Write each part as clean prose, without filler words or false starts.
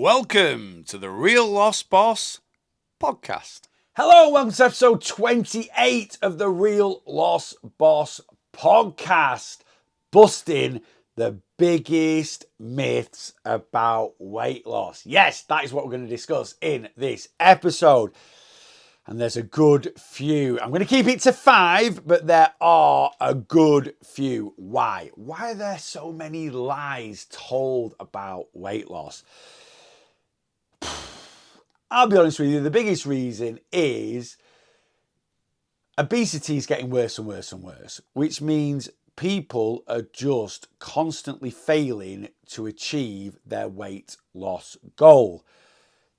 Welcome to the Real Lost Boss podcast. Hello, welcome to episode 28 of the Real Lost Boss podcast, busting the biggest myths about weight loss. Yes, that is what we're going to discuss in this episode. And there's a good few. I'm going to keep it to 5, but there are a good few. Why? Why are there so many lies told about weight loss? I'll be honest with you, the biggest reason is obesity is getting worse and worse and worse, which means people are just constantly failing to achieve their weight loss goal.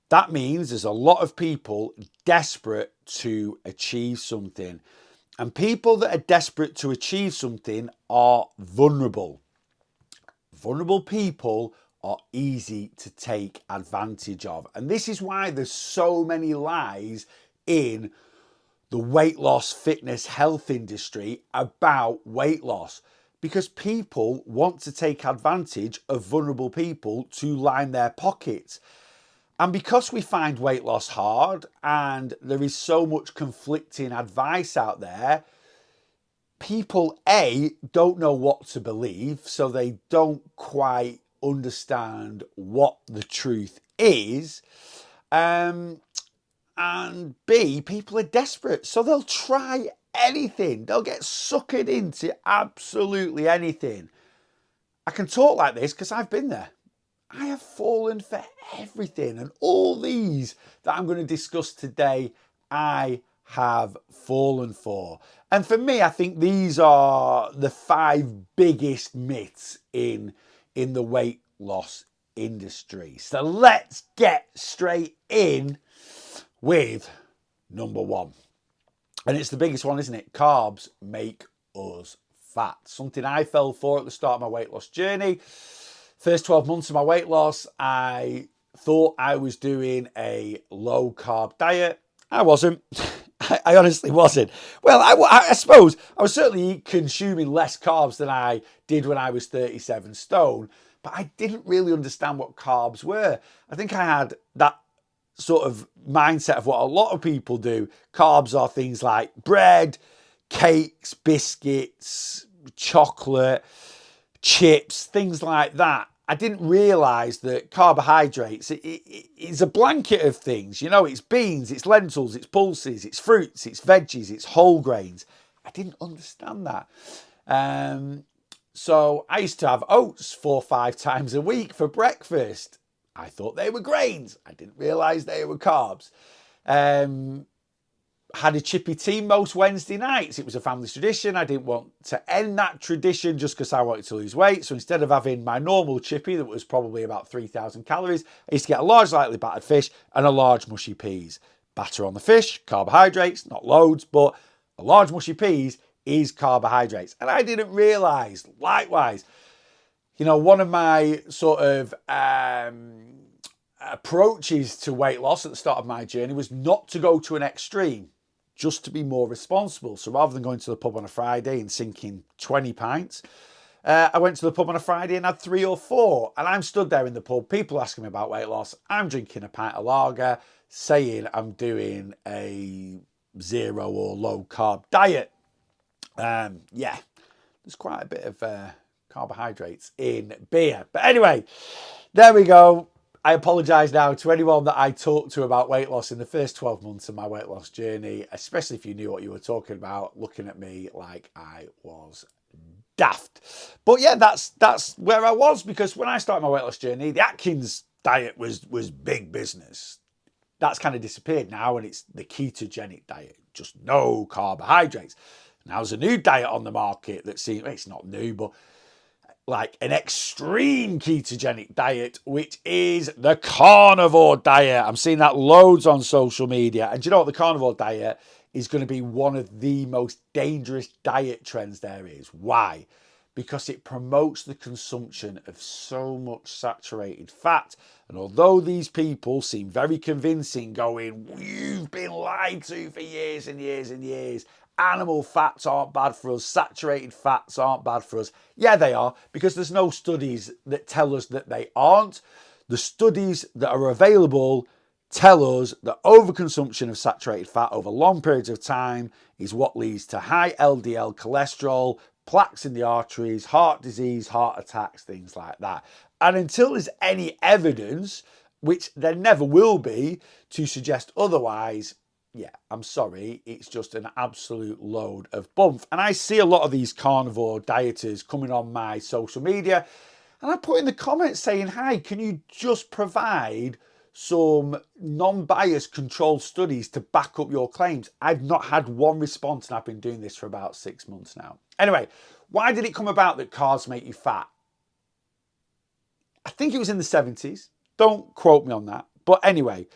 That means there's a lot of people desperate to achieve something. And people that are desperate to achieve something are vulnerable. Vulnerable people are easy to take advantage of. And this is why there's so many lies in the weight loss, fitness, health industry about weight loss. Because people want to take advantage of vulnerable people to line their pockets. And because we find weight loss hard and there is so much conflicting advice out there, people, A, don't know what to believe, so they don't quite understand what the truth is. And B, people are desperate, so they'll try anything. They'll get suckered into absolutely anything. I can talk like this because I've been there. I have fallen for everything, and all these that I'm going to discuss today, I have fallen for. And for me, I think these are the 5 biggest myths in the weight loss industry. So let's get straight in with number 1. And it's the biggest one, isn't it? Carbs make us fat. Something I fell for at the start of my weight loss journey. First 12 months of my weight loss, I thought I was doing a low carb diet. I wasn't. I honestly wasn't. Well, I suppose I was certainly consuming less carbs than I did when I was 37 stone, but I didn't really understand what carbs were. I think I had that sort of mindset of what a lot of people do. Carbs are things like bread, cakes, biscuits, chocolate, chips, things like that. I didn't realise that carbohydrates is a blanket of things. You know, it's beans, it's lentils, it's pulses, it's fruits, it's veggies, it's whole grains. I didn't understand that. So I used to have oats 4 or 5 times a week for breakfast. I thought they were grains. I didn't realise they were carbs. Had a chippy tea most Wednesday nights. It was a family tradition. I didn't want to end that tradition just because I wanted to lose weight. So instead of having my normal chippy that was probably about 3,000 calories, I used to get a large lightly battered fish and a large mushy peas. Batter on the fish, carbohydrates, not loads, but a large mushy peas is carbohydrates. And I didn't realise, likewise, you know, one of my sort of approaches to weight loss at the start of my journey was not to go to an extreme, just to be more responsible. So rather than going to the pub on a Friday and sinking 20 pints, I went to the pub on a Friday and had 3 or 4. And I'm stood there in the pub, people asking me about weight loss. I'm drinking a pint of lager, saying I'm doing a 0 or low carb diet. Yeah, there's quite a bit of carbohydrates in beer. But anyway, there we go. I apologise now to anyone that I talked to about weight loss in the first 12 months of my weight loss journey, especially if you knew what you were talking about, looking at me like I was daft. But yeah, that's where I was, because when I started my weight loss journey, the Atkins diet was big business. That's kind of disappeared now, and it's the ketogenic diet, just no carbohydrates. Now there's a new diet on the market that seems, it's not new, but like an extreme ketogenic diet, which is the carnivore diet. I'm seeing that loads on social media. And do you know what? The carnivore diet is going to be one of the most dangerous diet trends there is. Why? Because it promotes the consumption of so much saturated fat. And although these people seem very convincing, going, you've been lied to for years and years and years, animal fats aren't bad for us, saturated fats aren't bad for us. Yeah, they are, because there's no studies that tell us that they aren't. The studies that are available tell us that overconsumption of saturated fat over long periods of time is what leads to high LDL cholesterol, plaques in the arteries, heart disease, heart attacks, things like that. And until there's any evidence, which there never will be, to suggest otherwise, yeah, I'm sorry, it's just an absolute load of bump. And I see a lot of these carnivore dieters coming on my social media, and I put in the comments saying, hi, can you just provide some non-biased controlled studies to back up your claims? I've not had one response, and I've been doing this for about 6 months now. Anyway, why did it come about that carbs make you fat? I think it was in the 70s. Don't quote me on that. But anyway,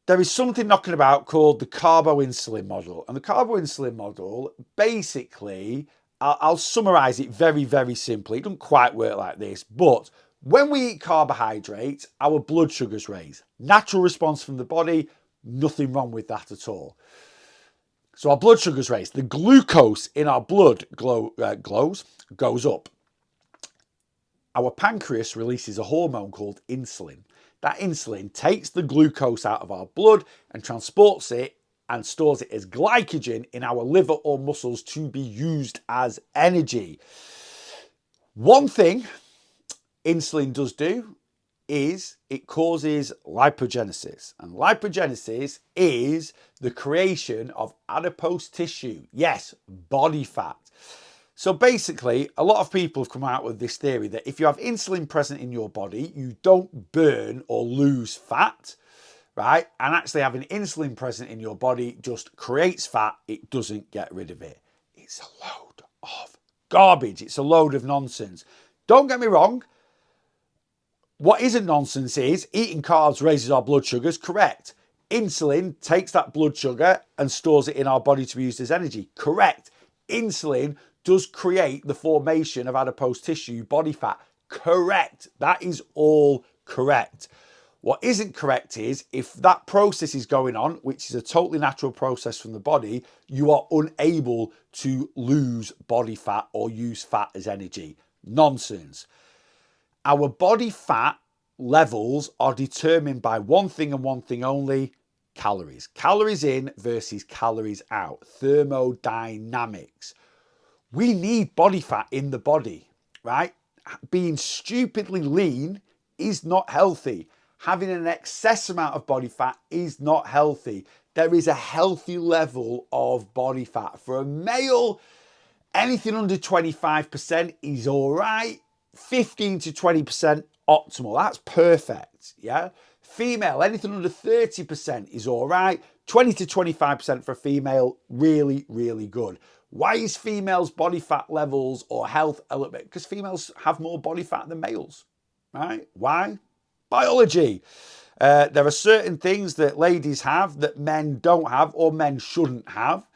there is something knocking about called the carbo-insulin model. And the carbo-insulin model, basically, I'll summarize it very, very simply. It doesn't quite work like this, but when we eat carbohydrates, our blood sugars raise. Natural response from the body, nothing wrong with that at all. So our blood sugars raise. The glucose in our blood goes up. Our pancreas releases a hormone called insulin. That insulin takes the glucose out of our blood and transports it and stores it as glycogen in our liver or muscles to be used as energy. One thing insulin does do is it causes lipogenesis. And lipogenesis is the creation of adipose tissue. Yes, body fat. So basically, a lot of people have come out with this theory that if you have insulin present in your body, you don't burn or lose fat, right? And actually having insulin present in your body just creates fat. It doesn't get rid of it. It's a load of garbage. It's a load of nonsense. Don't get me wrong. What isn't nonsense is eating carbs raises our blood sugars. Correct. Insulin takes that blood sugar and stores it in our body to be used as energy. Correct. Insulin does create the formation of adipose tissue, body fat. Correct. That is all correct. What isn't correct is if that process is going on, which is a totally natural process from the body, you are unable to lose body fat or use fat as energy. Nonsense. Our body fat levels are determined by one thing and one thing only: calories. Calories in versus calories out. Thermodynamics. We need body fat in the body, right? Being stupidly lean is not healthy. Having an excess amount of body fat is not healthy. There is a healthy level of body fat. For a male, anything under 25% is all right. 15 to 20% optimal. That's perfect, yeah? Female, anything under 30% is all right. 20 to 25% for a female, really, really good. Why is females' body fat levels or health a little bit? Because females have more body fat than males, right? Why? Biology. There are certain things that ladies have that men don't have or men shouldn't have.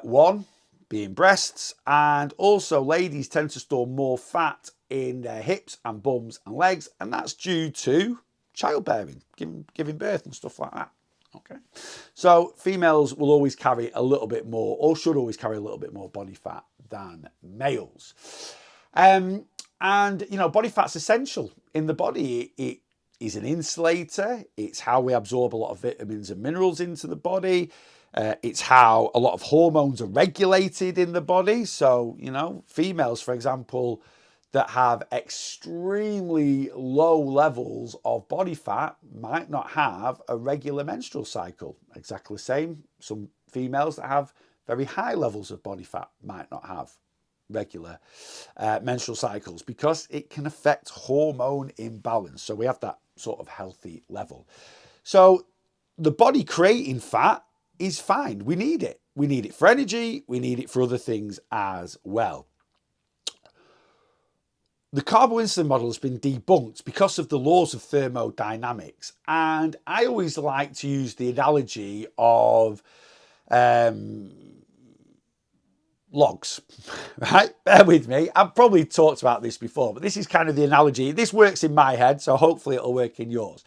One being breasts, and also ladies tend to store more fat in their hips and bums and legs, and that's due to childbearing, giving birth and stuff like that. Okay, so females will always carry a little bit more, or should always carry a little bit more body fat than males. And you know, body fat's essential in the body. It is an insulator. It's how we absorb a lot of vitamins and minerals into the body. It's how a lot of hormones are regulated in the body. So, you know, females, for example, that have extremely low levels of body fat might not have a regular menstrual cycle. Exactly the same. Some females that have very high levels of body fat might not have regular menstrual cycles because it can affect hormone imbalance. So we have that sort of healthy level. So the body creating fat is fine. We need it. We need it for energy. We need it for other things as well. The carbo-insulin model has been debunked because of the laws of thermodynamics. And I always like to use the analogy of logs, right? Bear with me. I've probably talked about this before, but this is kind of the analogy. This works in my head, so hopefully it'll work in yours.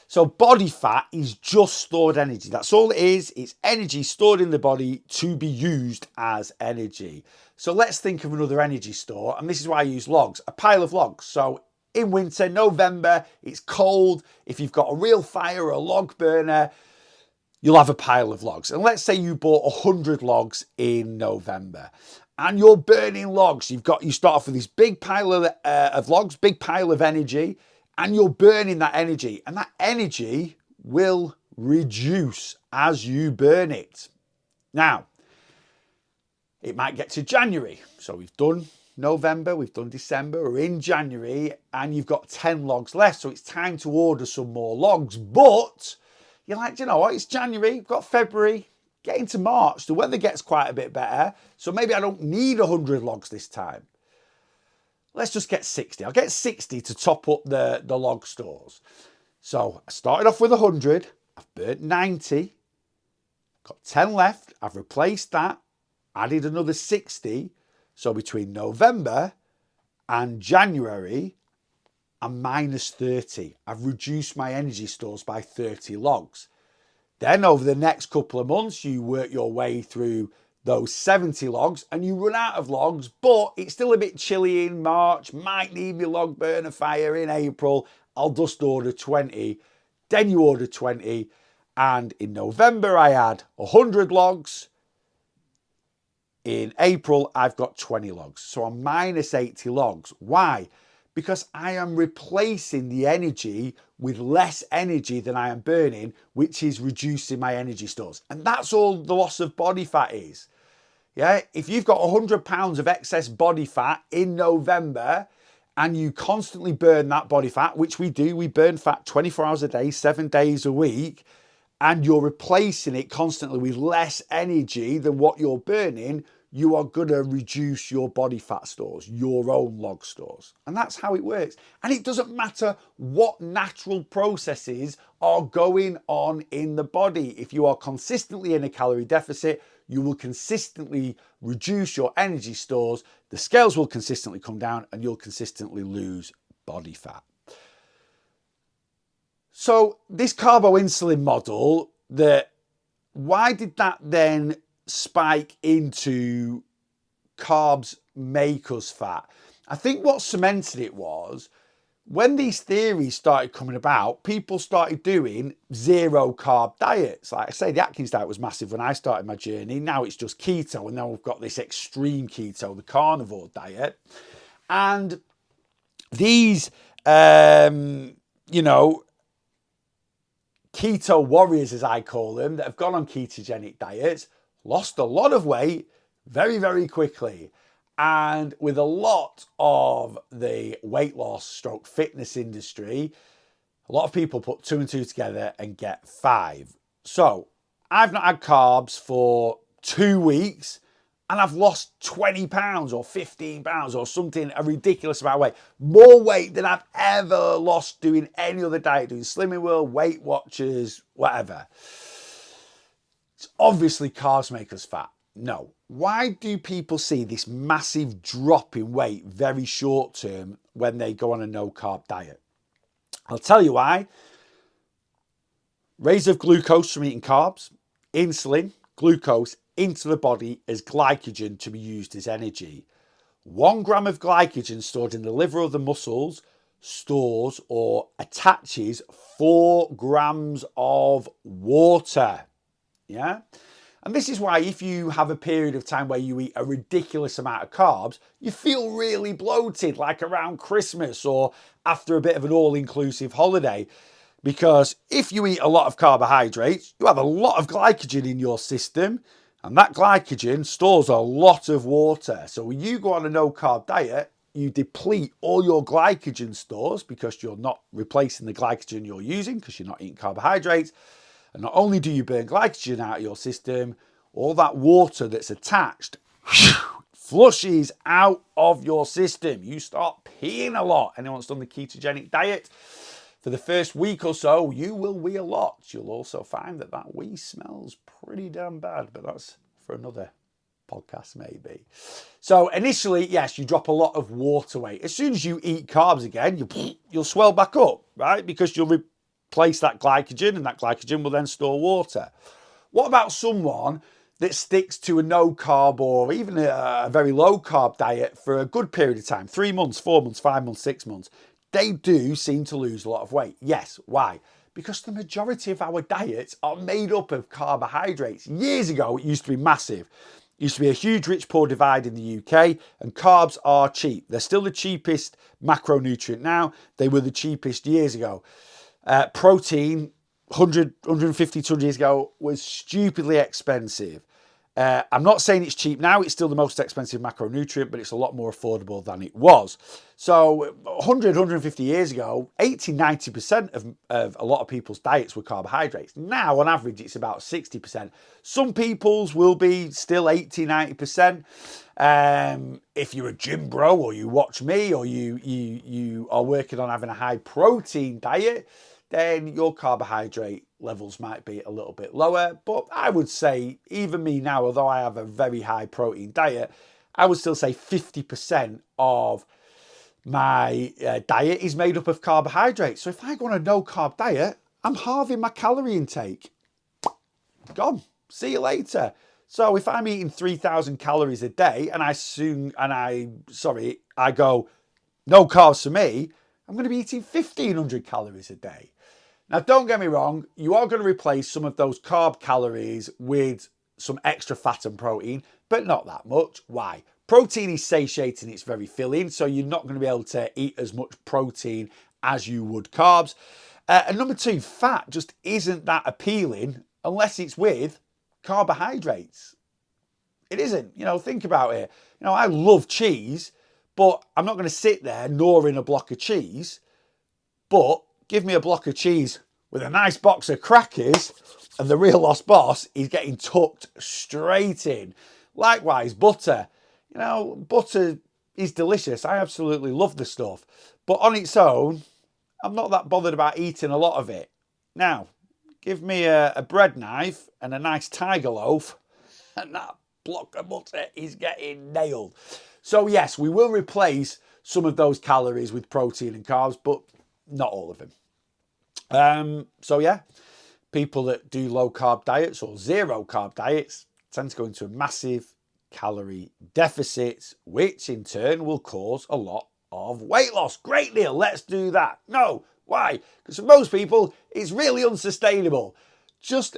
So body fat is just stored energy. That's all it is. It's energy stored in the body to be used as energy. So let's think of another energy store. And this is why I use logs, a pile of logs. So in winter, November, it's cold. If you've got a real fire or a log burner, you'll have a pile of logs. And let's say you bought 100 logs in November and you're burning logs. You start off with this big pile of logs, big pile of energy, and you're burning that energy. And that energy will reduce as you burn it. Now, it might get to January. So we've done November, we've done December, we're in January, and you've got 10 logs left. So it's time to order some more logs. But you're like, you know what? It's January, we've got February, get into March. The weather gets quite a bit better. So maybe I don't need 100 logs this time. Let's just get 60. I'll get 60 to top up the log stores. So I started off with 100. I've burnt 90. Got 10 left. I've replaced that. Added another 60. So between November and January, I'm minus 30. I've reduced my energy stores by 30 logs. Then over the next couple of months, you work your way through those 70 logs and you run out of logs, but it's still a bit chilly in March. Might need my log burner fire in April. I'll just order 20. Then you order 20. And in November, I had 100 logs. In April, I've got 20 logs. So I'm minus 80 logs. Why? Because I am replacing the energy with less energy than I am burning, which is reducing my energy stores. And that's all the loss of body fat is. Yeah, if you've got 100 pounds of excess body fat in November and you constantly burn that body fat, which we do, we burn fat 24 hours a day, 7 days a week, and you're replacing it constantly with less energy than what you're burning, you are going to reduce your body fat stores, your own log stores. And that's how it works. And it doesn't matter what natural processes are going on in the body. If you are consistently in a calorie deficit, you will consistently reduce your energy stores, the scales will consistently come down, and you'll consistently lose body fat. So this carbo-insulin model, why did that then spike into carbs make us fat? I think what cemented it was when these theories started coming about, people started doing zero carb diets. Like I say, the Atkins diet was massive when I started my journey. Now it's just keto, and now we've got this extreme keto, the carnivore diet. And these, keto warriors, as I call them, that have gone on ketogenic diets, lost a lot of weight very, very quickly. And with a lot of the weight loss stroke fitness industry, a lot of people put 2 and 2 together and get 5. So I've not had carbs for 2 weeks and I've lost 20 pounds or 15 pounds or something, a ridiculous amount of weight. More weight than I've ever lost doing any other diet, doing Slimming World, Weight Watchers, whatever. It's obviously carbs make us fat. No. Why do people see this massive drop in weight very short term when they go on a no carb diet? I'll tell you why. Raise of glucose from eating carbs, insulin, glucose into the body as glycogen to be used as energy. 1 gram of glycogen stored in the liver or the muscles stores or attaches 4 grams of water. Yeah? And this is why if you have a period of time where you eat a ridiculous amount of carbs, you feel really bloated, like around Christmas or after a bit of an all-inclusive holiday. Because if you eat a lot of carbohydrates, you have a lot of glycogen in your system, and that glycogen stores a lot of water. So when you go on a no-carb diet, you deplete all your glycogen stores because you're not replacing the glycogen you're using because you're not eating carbohydrates. And not only do you burn glycogen out of your system, all that water that's attached flushes out of your system. You start peeing a lot. Anyone that's done the ketogenic diet, for the first week or so, you will wee a lot. You'll also find that that wee smells pretty damn bad, but that's for another podcast maybe. So initially, yes, you drop a lot of water weight. As soon as you eat carbs again, you'll swell back up, right? Because you'll replace that glycogen, and that glycogen will then store water. What about someone that sticks to a no carb or even a very low carb diet for a good period of time, 3 months, 4 months, 5 months, 6 months? they do seem to lose a lot of weight. Yes, why? Because the majority of our diets are made up of carbohydrates. Years ago, it used to be massive. It used to be a huge rich-poor divide in the UK, and carbs are cheap. They're still the cheapest macronutrient now. They were the cheapest years ago. Protein, 150, 200 years ago, was stupidly expensive. I'm not saying it's cheap now. It's still the most expensive macronutrient, but it's a lot more affordable than it was. So 100, 150 years ago, 80, 90% of a lot of people's diets were carbohydrates. Now, on average, it's about 60%. Some people's will be still 80, 90%. If you're a gym bro, or you watch me, or you are working on having a high protein diet, then your carbohydrate levels might be a little bit lower. But I would say, even me now, although I have a very high protein diet, I would still say 50% of my diet is made up of carbohydrates. So if I go on a no carb diet, I'm halving my calorie intake. Gone. See you later. So if I'm eating 3,000 calories a day and I go no carbs for me, I'm going to be eating 1,500 calories a day. Now, don't get me wrong, you are going to replace some of those carb calories with some extra fat and protein, but not that much. Why? Protein is satiating, it's very filling, so you're not going to be able to eat as much protein as you would carbs. And number two, fat just isn't that appealing unless it's with carbohydrates. It isn't. Think about it. I love cheese, but I'm not going to sit there gnawing a block of cheese. But give me a block of cheese with a nice box of crackers, and the real lost boss is getting tucked straight in. Likewise, butter. Butter is delicious. I absolutely love the stuff. But on its own, I'm not that bothered about eating a lot of it. Now, give me a bread knife and a nice tiger loaf, and that block of butter is getting nailed. So yes, we will replace some of those calories with protein and carbs, but not all of them. So yeah, people that do low carb diets or zero carb diets tend to go into a massive calorie deficit, which in turn will cause a lot of weight loss. Great, Neil, let's do that. No, why? Because for most people, it's really unsustainable. Just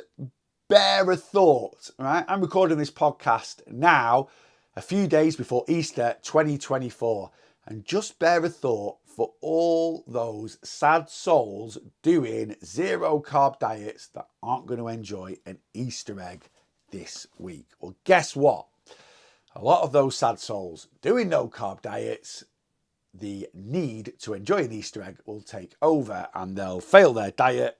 bear a thought, right? I'm recording this podcast now, a few days before Easter 2024, and just bear a thought for all those sad souls doing zero carb diets that aren't going to enjoy an Easter egg this week. Well, guess what? A lot of those sad souls doing no carb diets, the need to enjoy an Easter egg will take over, and they'll fail their diet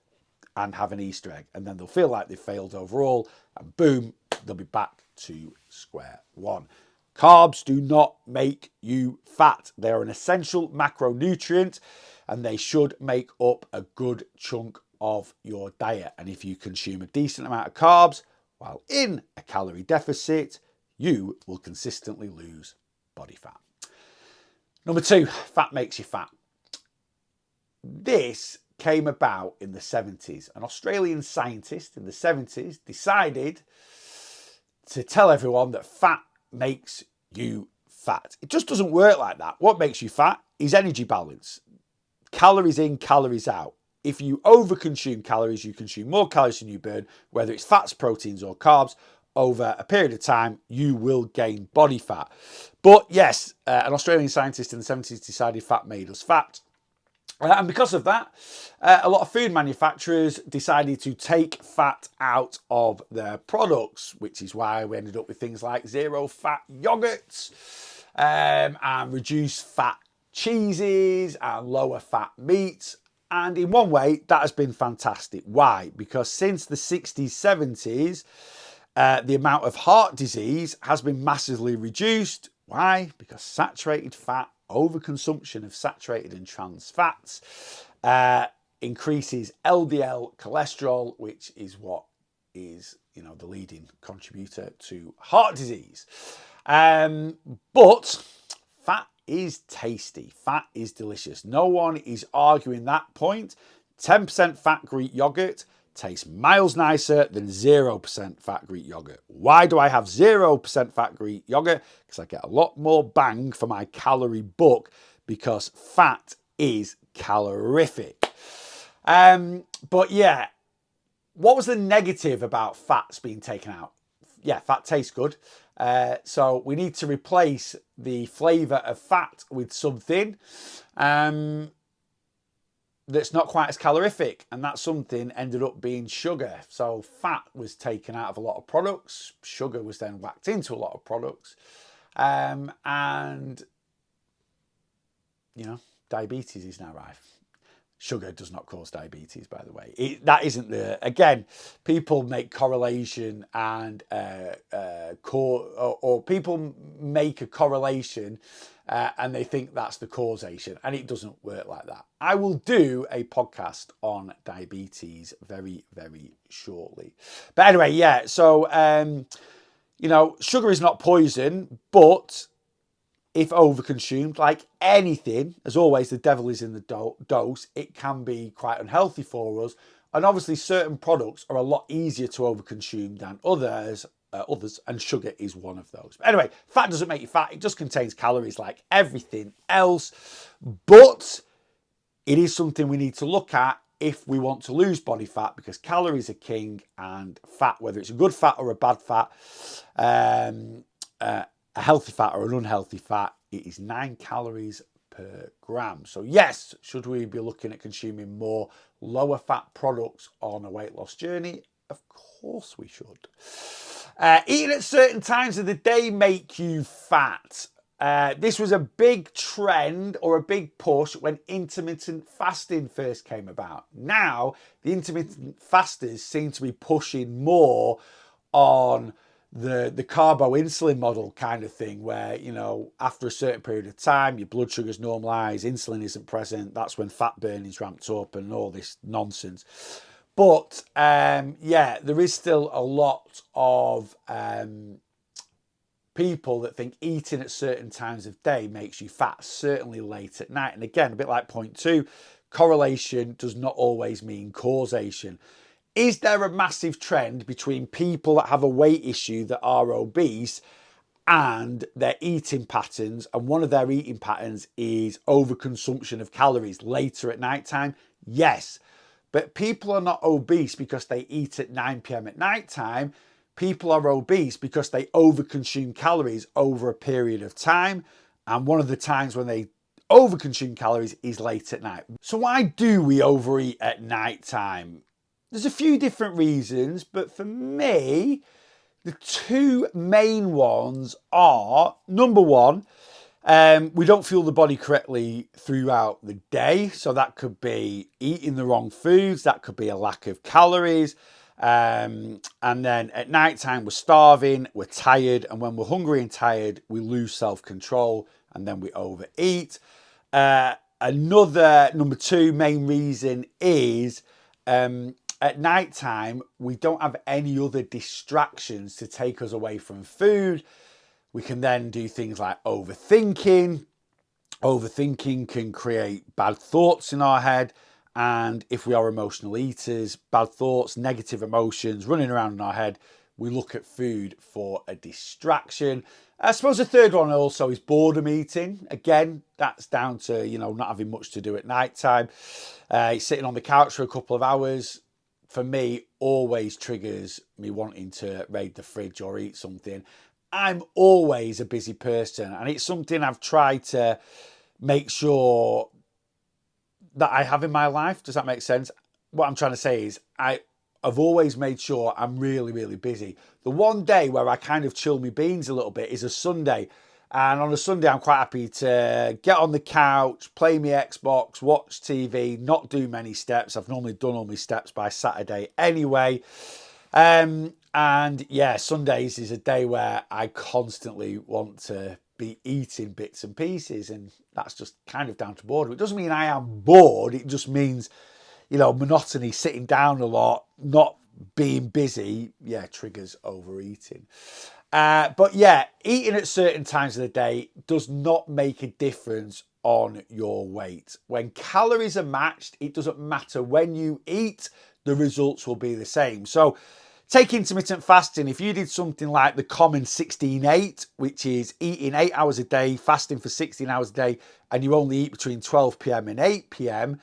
and have an Easter egg, and then they'll feel like they've failed overall, and boom, they'll be back to square one. Carbs do not make you fat. They're an essential macronutrient, and they should make up a good chunk of your diet. And if you consume a decent amount of carbs while in a calorie deficit, you will consistently lose body fat. Number two, fat makes you fat. This came about in the 70s. An Australian scientist in the 70s decided to tell everyone that fat makes you fat. It just doesn't work like that. What makes you fat is energy balance. Calories in, calories out. If you overconsume calories, you consume more calories than you burn, whether it's fats, proteins, or carbs. Over a period of time, you will gain body fat. But yes, an Australian scientist in the 70s decided fat made us fat. And because of that, a lot of food manufacturers decided to take fat out of their products, which is why we ended up with things like zero fat yogurts and reduced fat cheeses and lower fat meats. And in one way, that has been fantastic. Why? Because since the 60s, 70s, the amount of heart disease has been massively reduced. Why? Because saturated fat, overconsumption of saturated and trans fats increases LDL cholesterol, which is what is, the leading contributor to heart disease. But fat is tasty. Fat is delicious. No one is arguing that point. 10% fat Greek yogurt tastes miles nicer than 0% fat Greek yogurt. Why do I have 0% fat Greek yogurt? Because I get a lot more bang for my calorie buck, because fat is calorific. But yeah, what was the negative about fats being taken out? Yeah, fat tastes good. So we need to replace the flavour of fat with something that's not quite as calorific, and that something ended up being sugar. So fat was taken out of a lot of products, sugar was then whacked into a lot of products, and you know, diabetes is now rife. Sugar does not cause diabetes, by the way. That isn't the, again, people make correlation and or people make a correlation and they think that's the causation, and it doesn't work like that. I will do a podcast on diabetes very, very shortly. But anyway, yeah, so, you know, sugar is not poison, but if overconsumed, like anything, as always, the devil is in the dose. It can be quite unhealthy for us. And obviously certain products are a lot easier to overconsume than others, and sugar is one of those. But anyway, fat doesn't make you fat. It just contains calories like everything else. But it is something we need to look at if we want to lose body fat, because calories are king, and fat, whether it's a good fat or a bad fat, a healthy fat or an unhealthy fat, it is 9 calories per gram. So yes, should we be looking at consuming more lower fat products on a weight loss journey? Of course we should. Eating at certain times of the day make you fat. This was a big trend or a big push when intermittent fasting first came about. Now, the intermittent fasters seem to be pushing more on the carbo insulin model kind of thing, where, you know, after a certain period of time, your blood sugars normalize, insulin isn't present, that's when fat burning is ramped up and all this nonsense. But yeah, there is still a lot of people that think eating at certain times of day makes you fat, certainly late at night. And again, a bit like point 2, correlation does not always mean causation. Is there a massive trend between people that have a weight issue that are obese and their eating patterns? And one of their eating patterns is overconsumption of calories later at night time? Yes. But people are not obese because they eat at 9 p.m. at night time. People are obese because they overconsume calories over a period of time. And one of the times when they overconsume calories is late at night. So why do we overeat at night time? There's a few different reasons, but for me, the 2 main ones are, number 1, we don't fuel the body correctly throughout the day. So that could be eating the wrong foods, that could be a lack of calories. And then at night time, we're starving, we're tired, and when we're hungry and tired, we lose self-control and then we overeat. Another, number 2 main reason is at night time, we don't have any other distractions to take us away from food. We can then do things like overthinking. Overthinking can create bad thoughts in our head. And if we are emotional eaters, bad thoughts, negative emotions running around in our head, we look at food for a distraction. I suppose the third one also is boredom eating. Again, that's down to, you know, not having much to do at night time. Sitting on the couch for a couple of hours, for me, always triggers me wanting to raid the fridge or eat something. I'm always a busy person, and it's something I've tried to make sure that I have in my life. Does that make sense? What I'm trying to say is I've always made sure I'm really, really busy. The one day where I kind of chill my beans a little bit is a Sunday. And on a Sunday, I'm quite happy to get on the couch, play my Xbox, watch TV, not do many steps. I've normally done all my steps by Saturday anyway. And yeah, Sundays is a day where I constantly want to be eating bits and pieces, and that's just kind of down to boredom. It doesn't mean I am bored. It just means, you know, monotony, sitting down a lot, not being busy, yeah, triggers overeating. But yeah, eating at certain times of the day does not make a difference on your weight. When calories are matched, it doesn't matter when you eat, the results will be the same. So, Take intermittent fasting. If you did something like the common 16-8, which is eating 8 hours a day, fasting for 16 hours a day, and you only eat between 12 p.m. and 8 p.m.,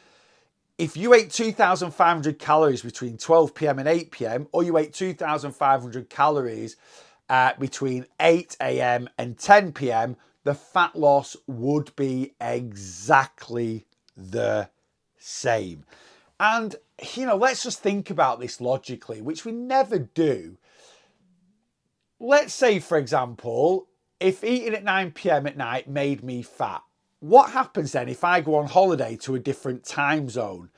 if you ate 2,500 calories between 12 p.m. and 8 p.m., or you ate 2,500 calories between 8 a.m. and 10 p.m., the fat loss would be exactly the same. And, let's just think about this logically, which we never do. Let's say, for example, if eating at 9 p.m. at night made me fat, what happens then if I go on holiday to a different time zone?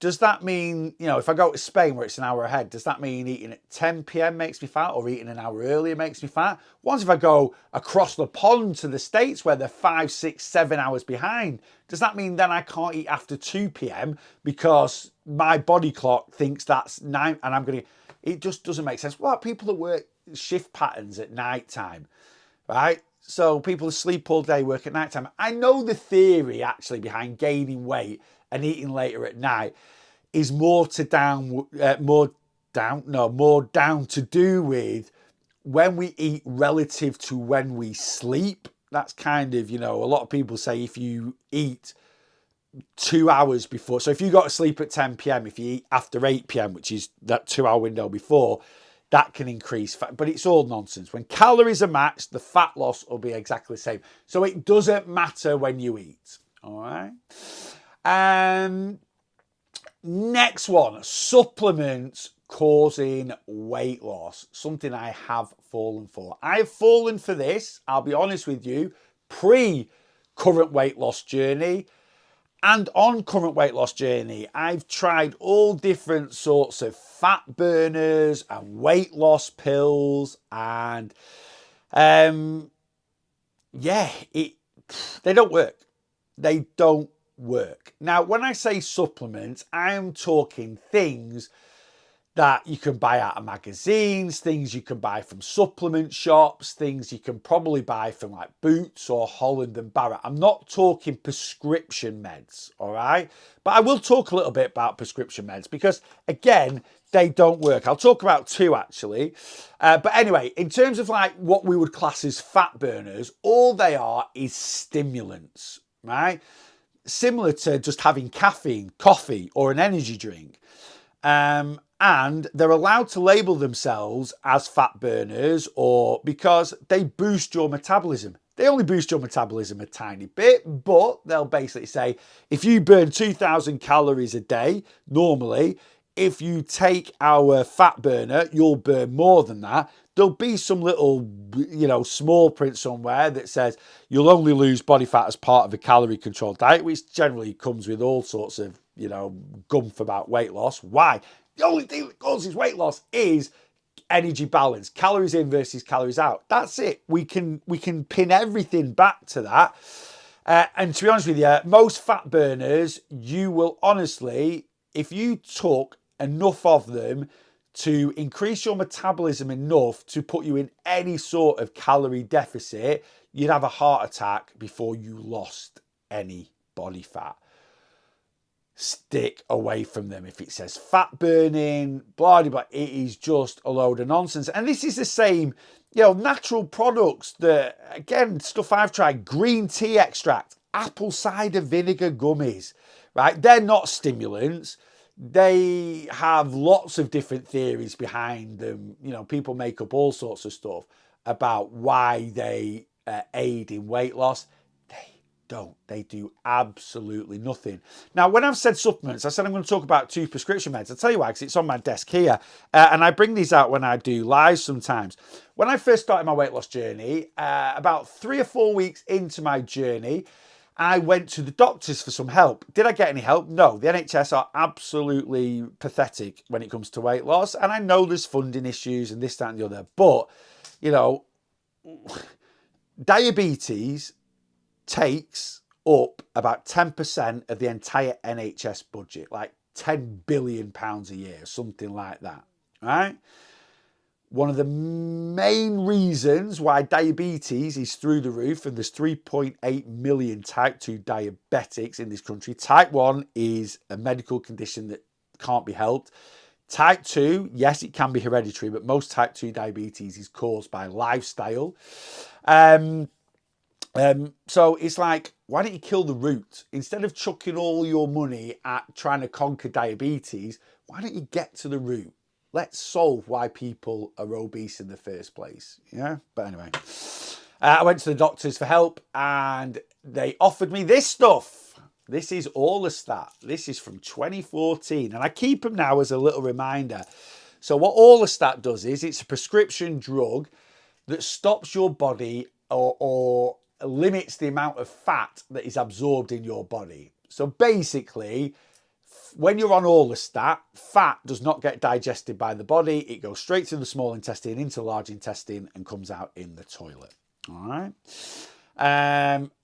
Does that mean, if I go to Spain where it's an hour ahead, does that mean eating at 10 p.m. makes me fat, or eating an hour earlier makes me fat? What if I go across the pond to the States where they're 5, 6, 7 hours behind? Does that mean then I can't eat after 2 p.m. because my body clock thinks that's 9 and I'm going to... It just doesn't make sense. What people that work shift patterns at night time, right? So people who sleep all day, work at night time. I know the theory actually behind gaining weight and eating later at night is more down to do with when we eat relative to when we sleep. That's kind of, a lot of people say if you eat 2 hours before, so if you go to sleep at 10 p.m, if you eat after 8 p.m, which is that 2 hour window before, that can increase fat, but it's all nonsense. When calories are matched, the fat loss will be exactly the same. So it doesn't matter when you eat. All right. Next one, supplements causing weight loss. Something I have fallen for. I have fallen for this, I'll be honest with you, pre-current weight loss journey. And on current weight loss journey, I've tried all different sorts of fat burners and weight loss pills, and they don't work. They don't work. Now, when I say supplements, I'm talking things that you can buy out of magazines, things you can buy from supplement shops, things you can probably buy from like Boots or Holland and Barrett. I'm not talking prescription meds, all right? But I will talk a little bit about prescription meds because, again, they don't work. I'll talk about two actually. But anyway, in terms of like what we would class as fat burners, all they are is stimulants, right? Similar to just having caffeine, coffee, or an energy drink. And they're allowed to label themselves as fat burners or because they boost your metabolism. They only boost your metabolism a tiny bit, but they'll basically say if you burn 2,000 calories a day, normally, if you take our fat burner, you'll burn more than that. There'll be some little, small print somewhere that says you'll only lose body fat as part of a calorie controlled diet, which generally comes with all sorts of, gumph about weight loss. Why? The only thing that causes weight loss is energy balance, calories in versus calories out. That's it. We can pin everything back to that. And to be honest with you, most fat burners, you will honestly, if you took enough of them to increase your metabolism enough to put you in any sort of calorie deficit, you'd have a heart attack before you lost any body fat. Stick away from them. If it says fat burning, blah, blah, blah, it is just a load of nonsense. And this is the same, natural products that, again, stuff I've tried, green tea extract, apple cider vinegar gummies, right? They're not stimulants. They have lots of different theories behind them. People make up all sorts of stuff about why they aid in weight loss. They do absolutely nothing. Now, when I've said supplements, I said I'm going to talk about two prescription meds. I'll tell you why, because it's on my desk here. And I bring these out when I do lives sometimes. When I first started my weight loss journey, about 3 or 4 weeks into my journey, I went to the doctors for some help. Did I get any help? No. The NHS are absolutely pathetic when it comes to weight loss. And I know there's funding issues and this, that, and the other. But, diabetes takes up about 10% of the entire NHS budget, like £10 billion a year, something like that, right? One of the main reasons why diabetes is through the roof, and there's 3.8 million type 2 diabetics in this country. Type 1 is a medical condition that can't be helped. Type 2, yes, it can be hereditary, but most type 2 diabetes is caused by lifestyle. So it's like, why don't you kill the root? Instead of chucking all your money at trying to conquer diabetes, why don't you get to the root? Let's solve why people are obese in the first place. Yeah, but anyway, I went to the doctors for help and they offered me this stuff. This is Allat. This is from 2014 and I keep them now as a little reminder. So what Allat does is it's a prescription drug that stops your body or limits the amount of fat that is absorbed in your body. So basically, when you're on Allat, fat does not get digested by the body. It goes straight to the small intestine, into the large intestine, and comes out in the toilet. All right.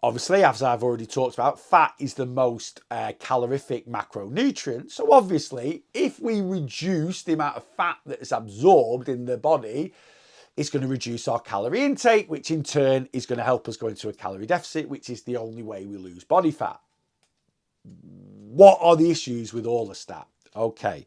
Obviously, as I've already talked about, fat is the most calorific macronutrient. So obviously, if we reduce the amount of fat that is absorbed in the body, it's going to reduce our calorie intake, which in turn is going to help us go into a calorie deficit, which is the only way we lose body fat. What are the issues with Allat? Okay.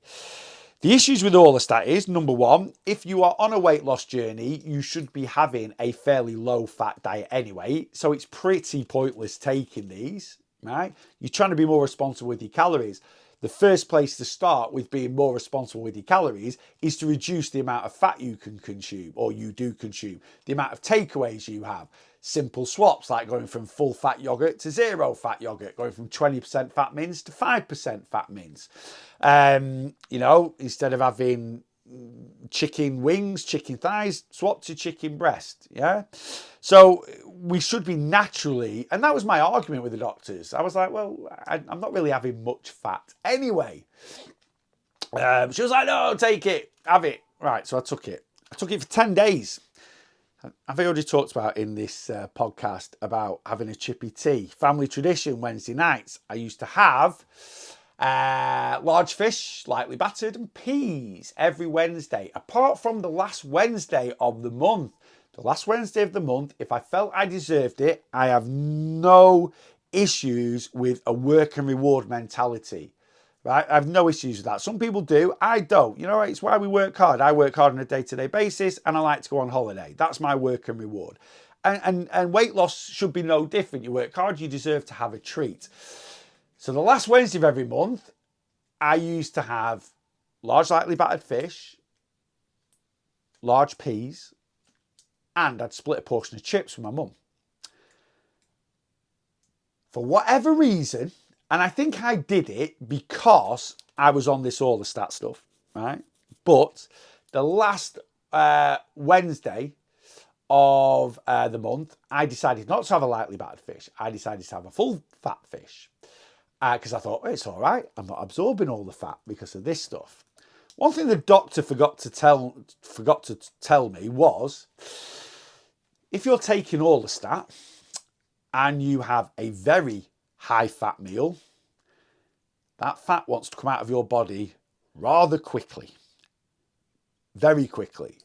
The issues with Allat is, number one, if you are on a weight loss journey, you should be having a fairly low fat diet anyway. So it's pretty pointless taking these, right? You're trying to be more responsible with your calories. The first place to start with being more responsible with your calories is to reduce the amount of fat you can consume or you do consume, the amount of takeaways you have. Simple swaps like going from full fat yogurt to zero fat yogurt, going from 20% fat mince to 5% fat mince. Instead of having chicken wings, chicken thighs, swap to chicken breast. Yeah. So we should be naturally, and that was my argument with the doctors. I was like, well, I'm not really having much fat anyway. She was like, no, take it, have it. Right. So I took it. I took it for 10 days. I've already talked about in this podcast about having a chippy tea. Family tradition, Wednesday nights. I used to have large fish, lightly battered, and peas every Wednesday, apart from the last Wednesday of the month. The last Wednesday of the month, if I felt I deserved it, I have no issues with a work and reward mentality. Right? I have no issues with that. Some people do. I don't. You know, it's why we work hard. I work hard on a day-to-day basis and I like to go on holiday. That's my work and reward. And weight loss should be no different. You work hard, you deserve to have a treat. So the last Wednesday of every month, I used to have large lightly battered fish, large peas, and I'd split a portion of chips with my mum. For whatever reason, and I think I did it because I was on this Allat stuff, right? But the last Wednesday of the month, I decided not to have a lightly battered fish. I decided to have a full fat fish because I thought, it's all right. I'm not absorbing all the fat because of this stuff. One thing the doctor forgot to tell me was, if you're taking Allat and you have a very high fat meal, that fat wants to come out of your body rather quickly, very quickly,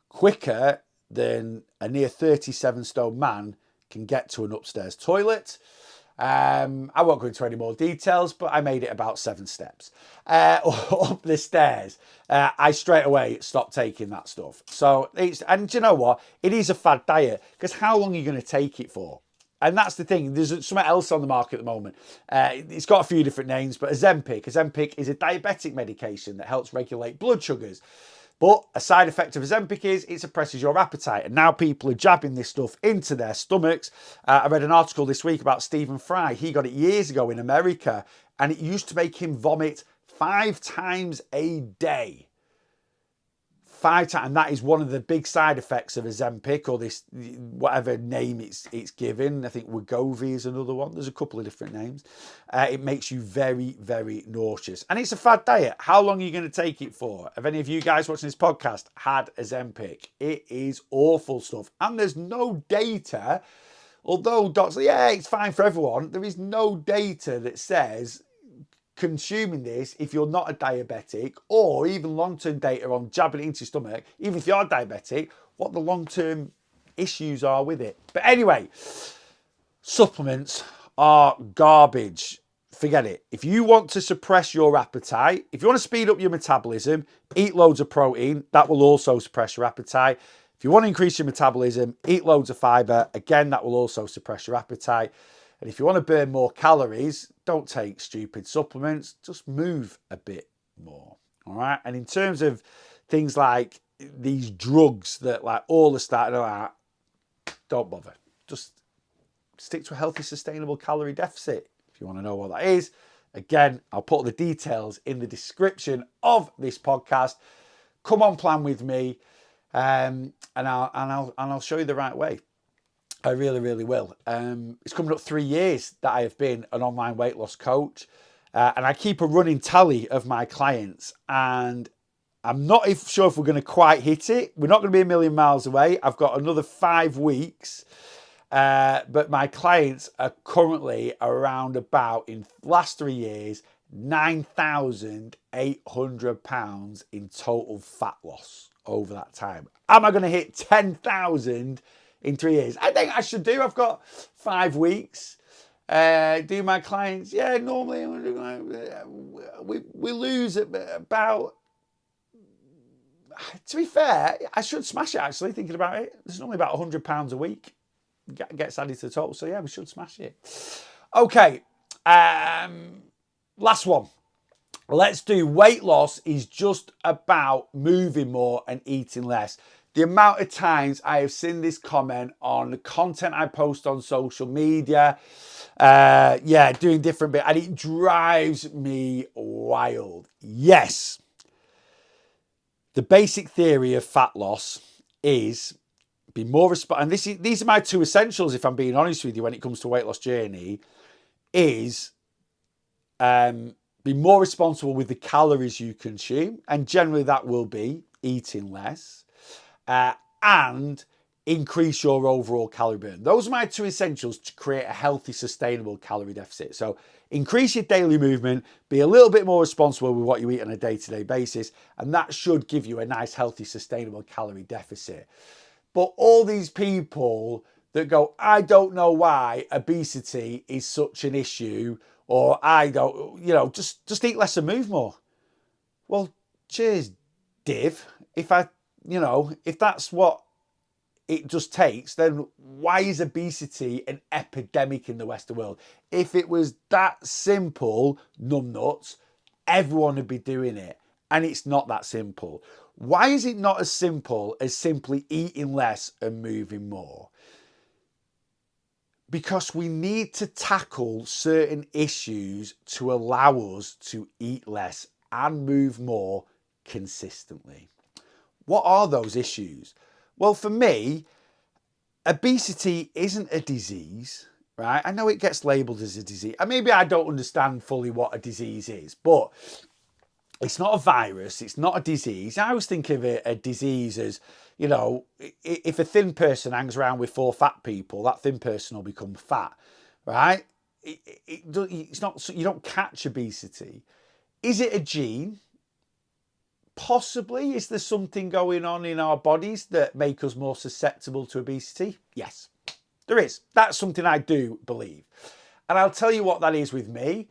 quicker than a near 37 stone man can get to an upstairs toilet. I won't go into any more details, but I made it about 7 steps up the stairs. I straight away stopped taking that stuff. So and do you know what? It is a fad diet because how long are you going to take it for? And that's the thing. There's something else on the market at the moment. It's got a few different names, but Ozempic. Ozempic is a diabetic medication that helps regulate blood sugars. But a side effect of Ozempic is it suppresses your appetite. And now people are jabbing this stuff into their stomachs. I read an article this week about Stephen Fry. He got it years ago in America, and it used to make him vomit 5 times a day. 5 times, and that is one of the big side effects of Ozempic, or this, whatever name it's given. I think Wegovy is another one. There's a couple of different names. It makes you very, very nauseous. And it's a fad diet. How long are you going to take it for? Have any of you guys watching this podcast had Ozempic? It is awful stuff. And there's no data, although doctors say, yeah, it's fine for everyone. There is no data that says consuming this, if you're not a diabetic, or even long-term data on jabbing it into your stomach, even if you are diabetic, what the long-term issues are with it. But anyway, supplements are garbage. forget it. If you want to suppress your appetite, if you want to speed up your metabolism, eat loads of protein. That will also suppress your appetite. If you want to increase your metabolism, eat loads of fiber. Again, that will also suppress your appetite. And if you want to burn more calories, don't take stupid supplements. Just move a bit more. All right. And in terms of things like these drugs that like all are starting out, don't bother. Just stick to a healthy, sustainable calorie deficit. If you want to know what that is, again, I'll put the details in the description of this podcast. Come on, plan with me, and I'll show you the right way. I really, really will. It's coming up 3 years that I have been an online weight loss coach, and I keep a running tally of my clients, and I'm not sure if we're going to quite hit it. We're not going to be a million miles away. I've got another 5 weeks, but my clients are currently around about, in the last 3 years, 9,800 pounds in total fat loss over that time. Am I going to hit 10,000 in 3 years? I think I should do. I've got 5 weeks. Do my clients? Yeah, normally we lose about. To be fair, I should smash it actually, thinking about it. There's normally about £100 a week gets added to the total. So yeah, we should smash it. Okay, last one. Let's do weight loss is just about moving more and eating less. The amount of times I have seen this comment on the content I post on social media, doing different bits, and it drives me wild. Yes. The basic theory of fat loss is be more and these are my 2 essentials, if I'm being honest with you, when it comes to weight loss journey, is be more responsible with the calories you consume, and generally that will be eating less, and increase your overall calorie burn. Those are my 2 essentials to create a healthy, sustainable calorie deficit. So increase your daily movement, be a little bit more responsible with what you eat on a day-to-day basis, and that should give you a nice, healthy, sustainable calorie deficit. But all these people that go, I don't know why obesity is such an issue, or I don't, just eat less and move more. Well, cheers, div. If that's what it just takes, then why is obesity an epidemic in the Western world? If it was that simple, numbnuts, everyone would be doing it. And it's not that simple. Why is it not as simple as simply eating less and moving more? Because we need to tackle certain issues to allow us to eat less and move more consistently. What are those issues? Well, for me, obesity isn't a disease, right? I know it gets labelled as a disease. And maybe I don't understand fully what a disease is, but it's not a virus. It's not a disease. I always think of a disease as, if a thin person hangs around with 4 fat people, that thin person will become fat, right? It's not. You don't catch obesity. Is it a gene? Possibly. Is there something going on in our bodies that make us more susceptible to obesity? Yes, there is. That's something I do believe. And I'll tell you what that is with me.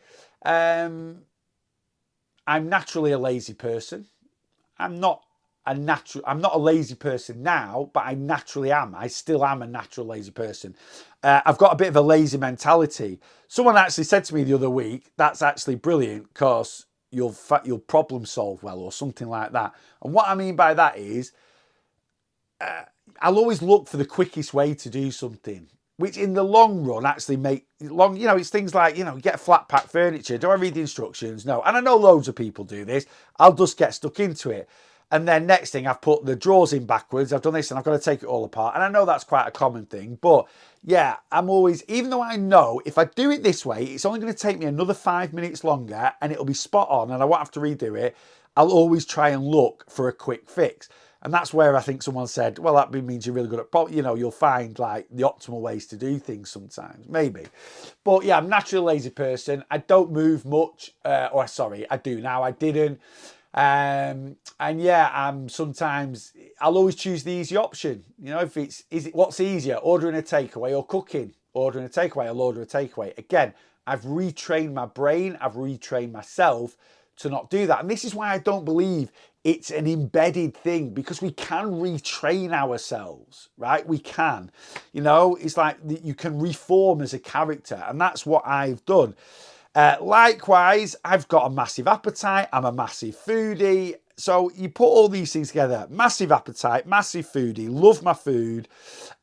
I'm naturally a lazy person. I'm not a lazy person now, but I naturally am. I still am a natural lazy person. I've got a bit of a lazy mentality. Someone actually said to me the other week, that's actually brilliant because you'll problem solve well, or something like that. And what I mean by that is, I'll always look for the quickest way to do something, which in the long run actually it's things like, get flat pack furniture. Do I read the instructions? No. And I know loads of people do this. I'll just get stuck into it. And then next thing, I've put the drawers in backwards. I've done this and I've got to take it all apart. And I know that's quite a common thing. But yeah, I'm always, even though I know if I do it this way, it's only going to take me another 5 minutes longer and it'll be spot on and I won't have to redo it. I'll always try and look for a quick fix. And that's where I think someone said, well, that means you're really good at, you'll find like the optimal ways to do things sometimes, maybe. But yeah, I'm naturally a lazy person. I don't move much. I do now. I didn't. And yeah, sometimes I'll always choose the easy option. What's easier, ordering a takeaway or cooking? Ordering a takeaway, I'll order a takeaway. Again, I've retrained my brain, I've retrained myself to not do that. And this is why I don't believe it's an embedded thing, because we can retrain ourselves, right? We can. You know, it's like you can reform as a character, and that's what I've done. Likewise, I've got a massive appetite. I'm a massive foodie. So you put all these things together: massive appetite, massive foodie, love my food,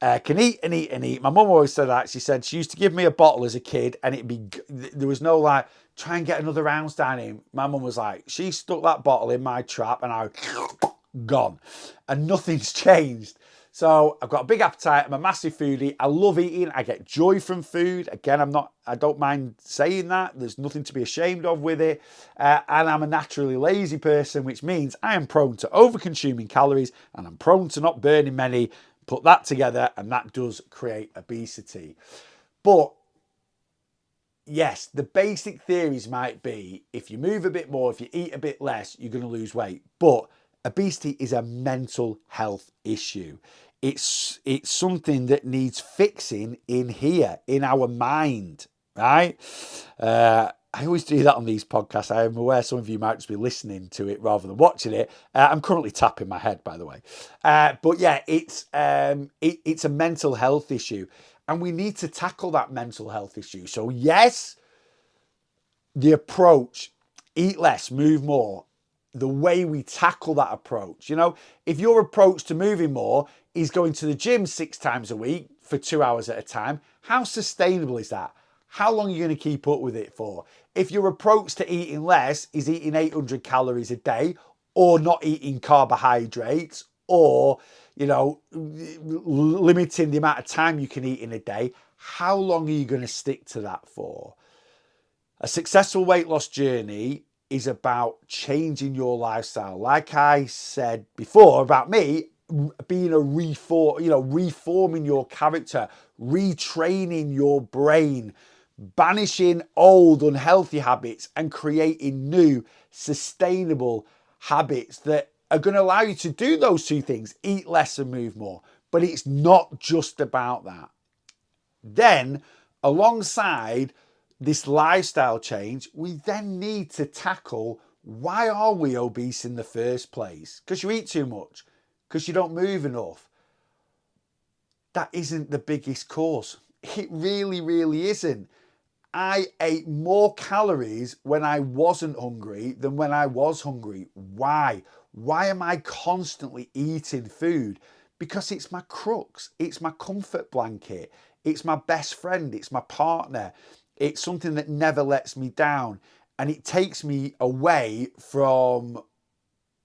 can eat and eat and eat. My mum always said that. She said she used to give me a bottle as a kid, and there was no like, try and get another ounce down in. My mum was like, she stuck that bottle in my trap, and I gone, and nothing's changed. So I've got a big appetite. I'm a massive foodie. I love eating. I get joy from food. Again, I don't mind saying that. There's nothing to be ashamed of with it. And I'm a naturally lazy person, which means I am prone to over consuming calories, and I'm prone to not burning many. Put that together, and that does create obesity. But yes, the basic theories might be if you move a bit more, if you eat a bit less, you're going to lose weight. But obesity is a mental health issue. It's something that needs fixing in here, in our mind, right? I always do that on these podcasts. I am aware some of you might just be listening to it rather than watching it. I'm currently tapping my head, by the way. But yeah, it's a mental health issue, and we need to tackle that mental health issue. So yes, the approach, eat less, move more, the way we tackle that approach. You know, if your approach to moving more is going to the gym 6 times a week for 2 hours at a time, how sustainable is that? How long are you going to keep up with it for? If your approach to eating less is eating 800 calories a day, or not eating carbohydrates, or, you know, limiting the amount of time you can eat in a day, how long are you going to stick to that for? A successful weight loss journey is about changing your lifestyle. Like I said before about me, being reforming your character, retraining your brain, banishing old unhealthy habits and creating new sustainable habits that are going to allow you to do those two things: eat less and move more. But it's not just about that. Then, alongside this lifestyle change, we then need to tackle, why are we obese in the first place? Because you eat too much, because you don't move enough. That isn't the biggest cause. It really, really isn't. I ate more calories when I wasn't hungry than when I was hungry. Why? Why am I constantly eating food? Because it's my crux, it's my comfort blanket, it's my best friend, it's my partner, it's something that never lets me down, and it takes me away from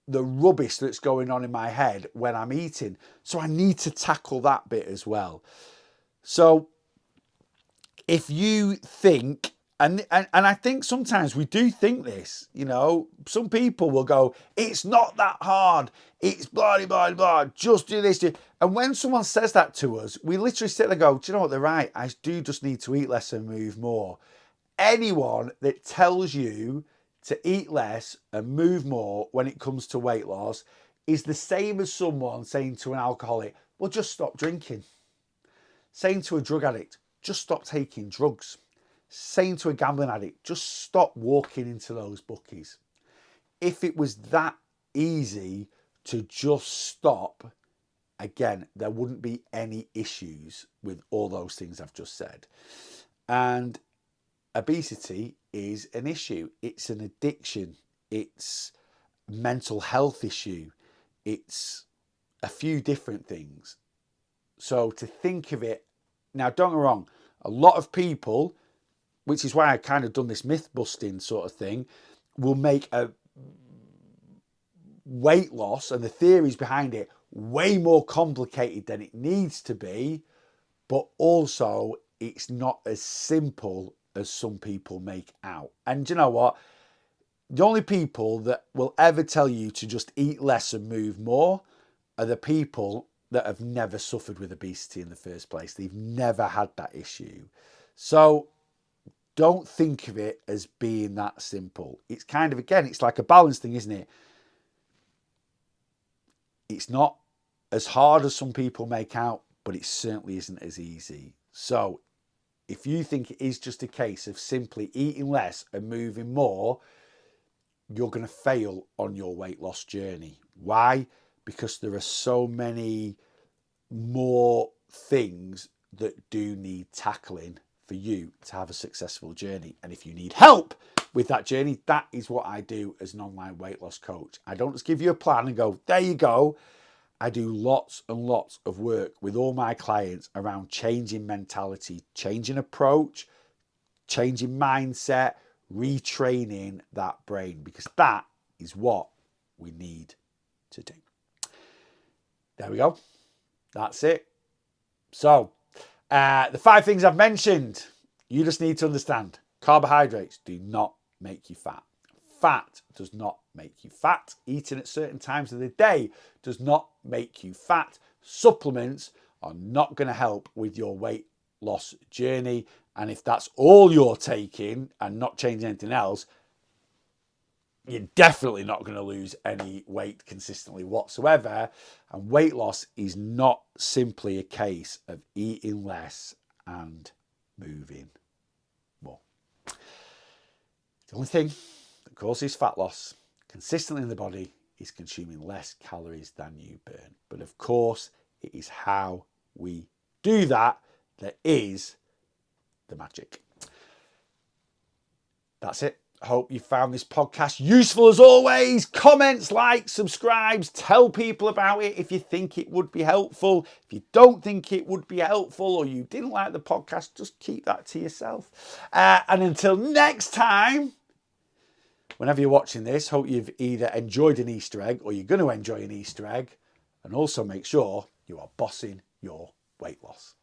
the rubbish that's going on in my head when I'm eating. So I need to tackle that bit as well. So if you think, and I think sometimes we do think this, you know, some people will go, it's not that hard, it's blah, blah, blah, just do this. And when someone says that to us, we literally sit there and go, do you know what, they're right, I do just need to eat less and move more. Anyone that tells you to eat less and move more when it comes to weight loss is the same as someone saying to an alcoholic, well, just stop drinking. Saying to a drug addict, just stop taking drugs. Saying to a gambling addict, just stop walking into those bookies. If it was that easy to just stop, again, there wouldn't be any issues with all those things I've just said. And obesity is an issue. It's an addiction. It's a mental health issue. It's a few different things. So to think of it, now don't get me wrong, a lot of people, which is why I kind of done this myth busting sort of thing, will make a weight loss and the theories behind it way more complicated than it needs to be, but also it's not as simple as some people make out. And you know what? The only people that will ever tell you to just eat less and move more are the people that have never suffered with obesity in the first place. They've never had that issue. So don't think of it as being that simple. It's kind of, again, it's like a balance thing, isn't it? It's not as hard as some people make out, but it certainly isn't as easy. So if you think it is just a case of simply eating less and moving more, you're going to fail on your weight loss journey. Why? Because there are so many more things that do need tackling for you to have a successful journey. And if you need help with that journey, that is what I do as an online weight loss coach. I don't just give you a plan and go, there you go. I do lots and lots of work with all my clients around changing mentality, changing approach, changing mindset, retraining that brain, because that is what we need to do. There we go. That's it. So, the 5 things I've mentioned, you just need to understand. Carbohydrates do not make you fat. Fat does not make you fat. Eating at certain times of the day does not make you fat. Supplements are not going to help with your weight loss journey. And if that's all you're taking and not changing anything else, you're definitely not going to lose any weight consistently whatsoever. And weight loss is not simply a case of eating less and moving more. The only thing that causes fat loss consistently in the body is consuming less calories than you burn. But of course, it is how we do that that is the magic. That's it. I hope you found this podcast useful as always. Comments, likes, subscribes, tell people about it if you think it would be helpful. If you don't think it would be helpful or you didn't like the podcast, just keep that to yourself. And until next time, whenever you're watching this, hope you've either enjoyed an Easter egg or you're going to enjoy an Easter egg. And also make sure you are bossing your weight loss.